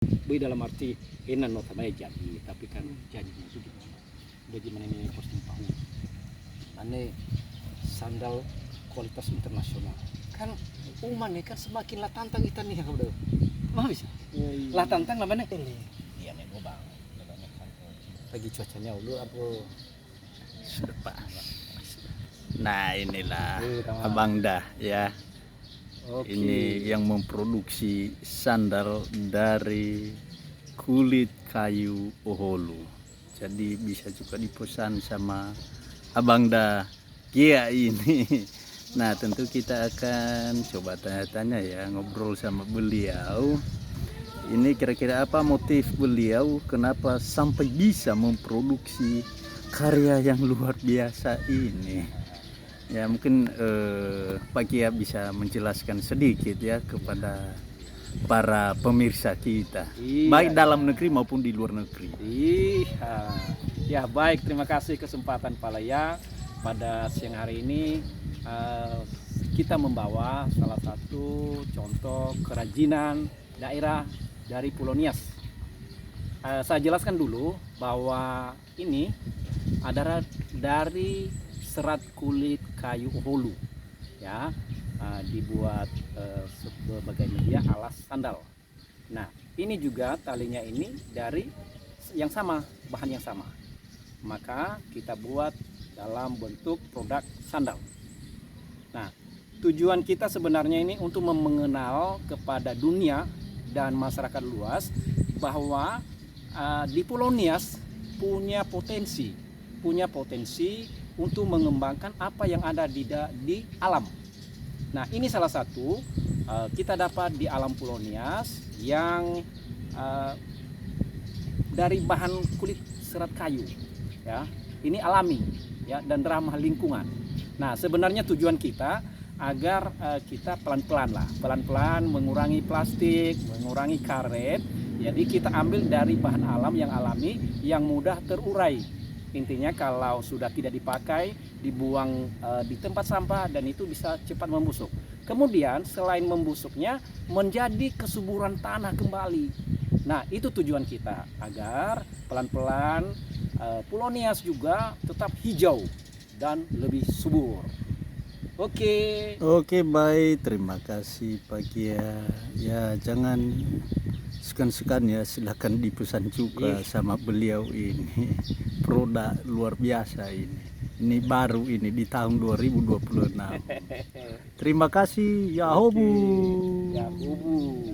Bui dalam arti enan nota baik jadi, tapi kan jadinya itu gimana? Bagaimana ini posting tahu? Ane sandal kualitas internasional. Kan uman nih kan semakin lah tantang ikan nih kalau udah. Mah bisa. Lah tantang lah mana? Iya nih gua bang. Lagi cuacanya dulu apa? Sudah Pak. Nah inilah Taman. Abang Dah ya. Oke. Ini yang memproduksi sandal dari kulit kayu oholu. Jadi bisa juga dipesan sama Abang Dah Kia ini. Nah tentu kita akan coba tanya-tanya ya, ngobrol sama beliau. Ini kira-kira apa motif beliau, kenapa sampai bisa memproduksi karya yang luar biasa ini. Ya mungkin Pak Kia bisa menjelaskan sedikit ya kepada para pemirsa kita, Iya, baik dalam negeri maupun di luar negeri. Iya, ya baik, terima kasih kesempatan Pak Laya. Pada siang hari ini kita membawa salah satu contoh kerajinan daerah dari Pulau Nias. Saya jelaskan dulu bahwa ini adalah dari serat kulit kayu oholu, ya, dibuat sebagai media alas sandal. Nah, ini juga talinya ini dari yang sama, bahan yang sama. Maka kita buat dalam bentuk produk sandal. Nah, tujuan kita sebenarnya ini untuk mengenal kepada dunia dan masyarakat luas bahwa di Pulau Nias punya potensi untuk mengembangkan apa yang ada di alam. Nah, ini salah satu kita dapat di alam Pulau Nias yang dari bahan kulit serat kayu, ya. Ini alami, ya, dan ramah lingkungan. Nah, sebenarnya tujuan kita agar kita pelan-pelan mengurangi plastik, mengurangi karet. Jadi kita ambil dari bahan alam yang alami, yang mudah terurai. Intinya kalau sudah tidak dipakai, dibuang di tempat sampah dan itu bisa cepat membusuk. Kemudian selain membusuknya, menjadi kesuburan tanah kembali. Nah, itu tujuan kita agar pelan-pelan Pulau Nias juga tetap hijau dan lebih subur. Oke. Oke baik, terima kasih Pak Kia. Ya jangan sekan-sekan ya, silakan dipesan juga sama beliau ini. Produk luar biasa ini. Ini baru ini di tahun 2026. Terima kasih, Yahobu. Yahobu.